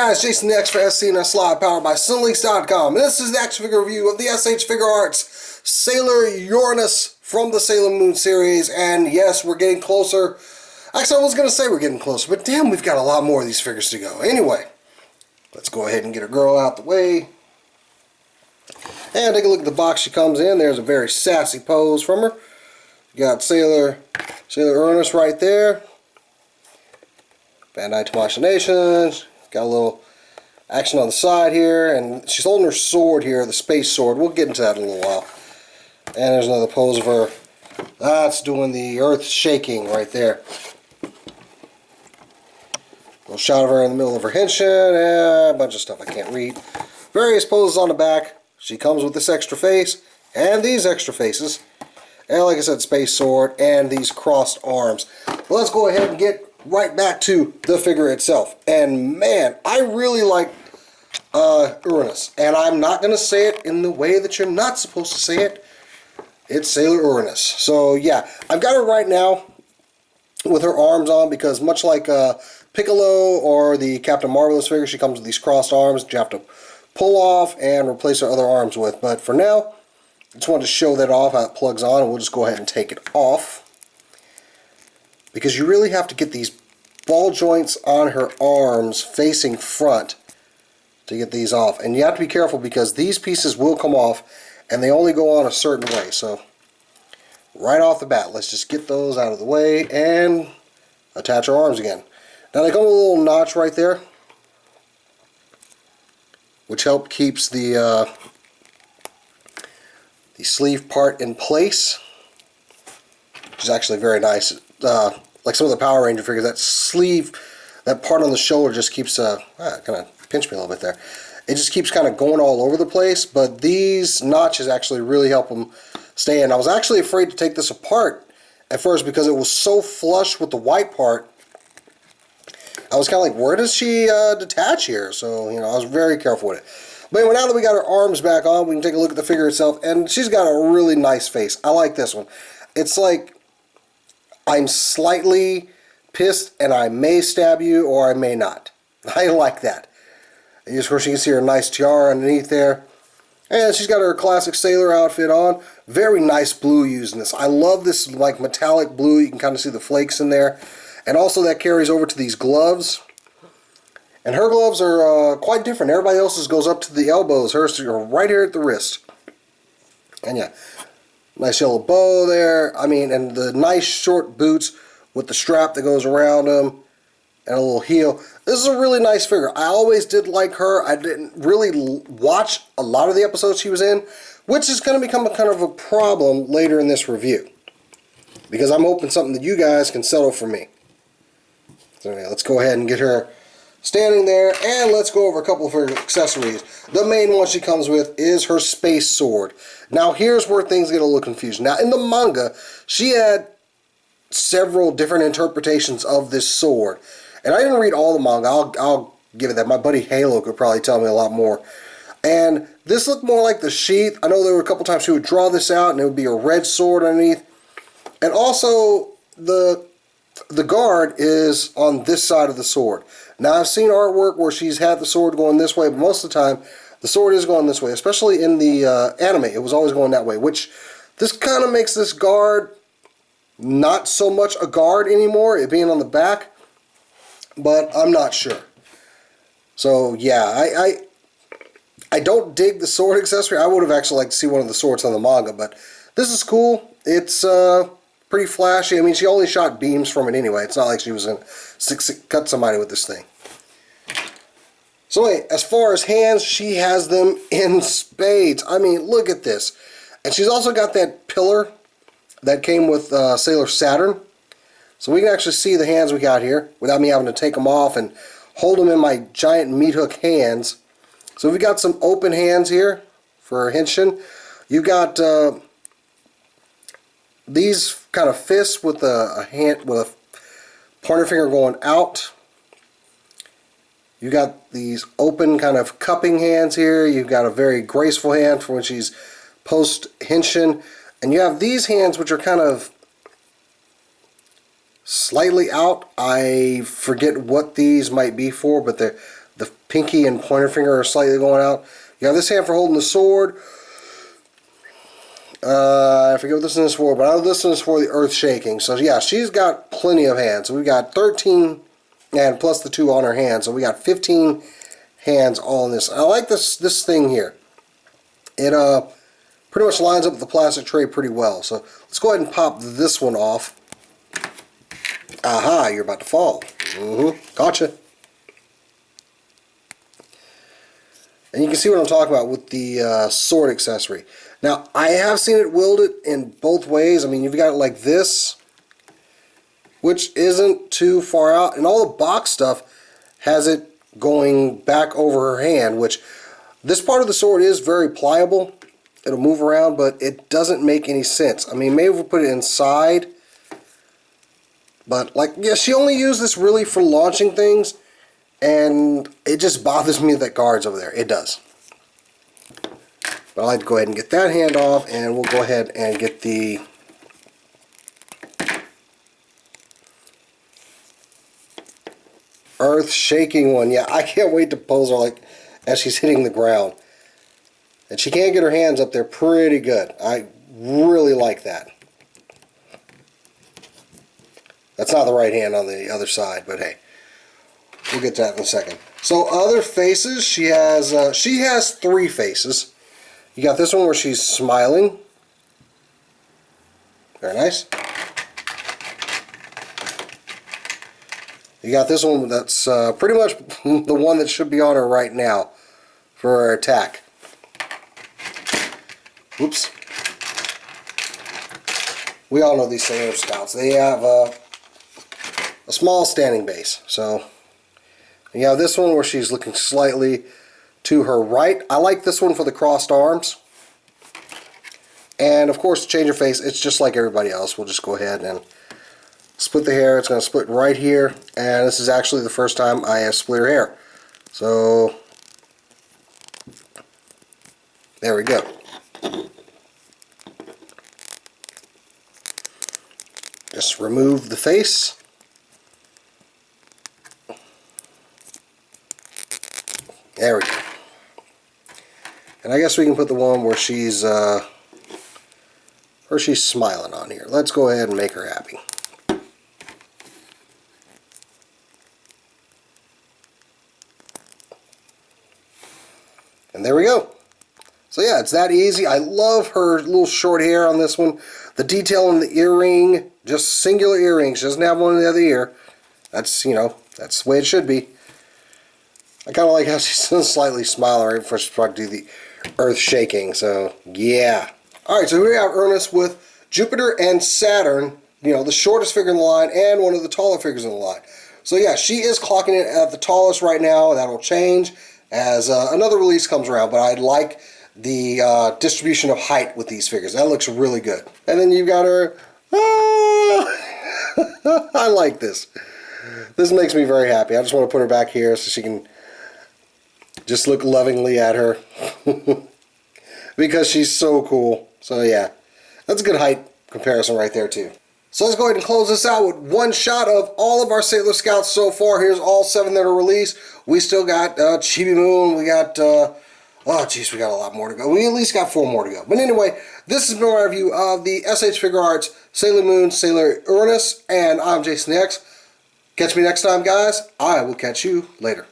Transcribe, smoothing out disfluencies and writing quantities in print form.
guys, Jason the X for SCNS Live, powered by Cineleaks.com. And this is the action figure review of the S.H.Figuarts Sailor Uranus from the Sailor Moon series. And yes, we're getting closer. Actually, I was going to say we're getting closer, but damn, we've got a lot more of these figures to go. Anyway, let's go ahead and get our girl out the way. And take a look at the box she comes in. There's a very sassy pose from her. You got Sailor Uranus right there. Bandai Tamashii Nations. Got a little action on the side here, and she's holding her sword here, the space sword. We'll get into that in a little while. And there's another pose of her. That's doing the earth shaking right there. Little shot of her in the middle of her henshin, and a bunch of stuff I can't read. Various poses on the back. She comes with this extra face, and these extra faces. And like I said, space sword, and these crossed arms. Well, let's go ahead and get right back to the figure itself. And man, I really like Uranus. And I'm not going to say it in the way that you're not supposed to say it. It's Sailor Uranus. So yeah, I've got her right now with her arms on, because much like Piccolo or the Captain Marvelous figure, she comes with these crossed arms that you have to pull off and replace her other arms with. But for now, I just wanted to show that off, how it plugs on, and we'll just go ahead and take it off. Because you really have to get these ball joints on her arms facing front to get these off. And you have to be careful, because these pieces will come off and they only go on a certain way. So right off the bat, let's just get those out of the way and attach our arms again. Now they come with a little notch right there, which keeps the sleeve part in place, which is actually very nice. Like some of the Power Ranger figures, that sleeve, that part on the shoulder just keeps, kind of pinched me a little bit there. It just keeps kind of going all over the place, but these notches actually really help them stay in. I was actually afraid to take this apart at first, because it was so flush with the white part. I was kind of like, where does she detach here? So, you know, I was very careful with it. But anyway, now that we got her arms back on, we can take a look at the figure itself, and she's got a really nice face. I like this one. It's like, I'm slightly pissed and I may stab you, or I may not. I like that. And of course, you can see her nice tiara underneath there. And she's got her classic sailor outfit on. Very nice blue used in this. I love this like metallic blue. You can kind of see the flakes in there. And also that carries over to these gloves. And her gloves are quite different. Everybody else's goes up to the elbows. Hers are right here at the wrist. And yeah, nice yellow bow there. I mean, and the nice short boots with the strap that goes around them and a little heel. This is a really nice figure. I always did like her. I didn't really watch a lot of the episodes she was in, which is going to become a kind of a problem later in this review, because I'm hoping something that you guys can settle for me. So yeah, let's go ahead and get her standing there, and let's go over a couple of her accessories. The main one she comes with is her space sword. Now here's where things get a little confusing. Now in the manga, she had several different interpretations of this sword. And I didn't read all the manga. I'll give it that. My buddy Halo could probably tell me a lot more. And this looked more like the sheath. I know there were a couple times she would draw this out and it would be a red sword underneath. And also the guard is on this side of the sword. Now I've seen artwork where she's had the sword going this way, but most of the time the sword is going this way, especially in the anime. It was always going that way, which this kind of makes this guard not so much a guard anymore, it being on the back, but I'm not sure. So yeah, I don't dig the sword accessory. I would have actually liked to see one of the swords on the manga, but this is cool. It's pretty flashy. I mean, she only shot beams from it anyway. It's not like she was going to cut somebody with this thing. So anyway, as far as hands, she has them in spades. I mean, look at this. And she's also got that pillar that came with Sailor Saturn. So we can actually see the hands we got here without me having to take them off and hold them in my giant meat hook hands. So we got some open hands here for henshin. You got these kind of fists with a hand with a pointer finger going out. You got these open kind of cupping hands here. You've got a very graceful hand for when she's post henshin, and you have these hands which are kind of slightly out. I forget what these might be for, but the pinky and pointer finger are slightly going out. You have this hand for holding the sword. I forget what this one is for, but I know this one is for the earth shaking. So yeah, she's got plenty of hands. So we've got 13, and plus the 2 on her hand. So we got 15 hands all in this. I like this thing here. It pretty much lines up with the plastic tray pretty well. So let's go ahead and pop this one off. Aha, you're about to fall. Gotcha. And you can see what I'm talking about with the sword accessory. Now, I have seen it wielded in both ways. I mean, you've got it like this, which isn't too far out. And all the box stuff has it going back over her hand, which this part of the sword is very pliable. It'll move around, but it doesn't make any sense. I mean, maybe we'll put it inside. But, like, yeah, she only used this really for launching things. And it just bothers me that guard's over there. It does. But I like to go ahead and get that hand off, and we'll go ahead and get the earth shaking one. Yeah, I can't wait to pose her like as she's hitting the ground. And she can get her hands up there pretty good. I really like that. That's not the right hand on the other side, but hey. We'll get to that in a second. So other faces, she has 3 faces. You got this one where she's smiling. Very nice. You got this one that's pretty much the one that should be on her right now for her attack. Oops. We all know these Sailor Scouts. They have a small standing base. So you have this one where she's looking slightly to her right. I like this one for the crossed arms. And of course, to change her face, it's just like everybody else. We'll just go ahead and split the hair. It's going to split right here. And this is actually the first time I have split her hair. So, there we go. Just remove the face. There we go. And I guess we can put the one where she's smiling on here. Let's go ahead and make her happy. And there we go. So yeah, it's that easy. I love her little short hair on this one. The detail in the earring, just singular earrings. She doesn't have one in the other ear. That's, you know, that's the way it should be. I kind of like how she's slightly smiling right before she's about to do the earth shaking. So, yeah. Alright, so here we have Uranus with Jupiter and Saturn, you know, the shortest figure in the line and one of the taller figures in the line. So, yeah, she is clocking it at the tallest right now. That'll change as another release comes around. But I like the distribution of height with these figures. That looks really good. And then you've got her... I like this. This makes me very happy. I just want to put her back here so she can just look lovingly at her. Because she's so cool. So yeah, that's a good height comparison right there too. So let's go ahead and close this out with one shot of all of our Sailor Scouts so far. Here's all 7 that are released. We still got Chibi Moon. We got, oh geez, we got a lot more to go. We at least got 4 more to go. But anyway, this has been my review of the S.H.Figuarts Sailor Moon, Sailor Uranus, and I'm Jason the X. Catch me next time, guys. I will catch you later.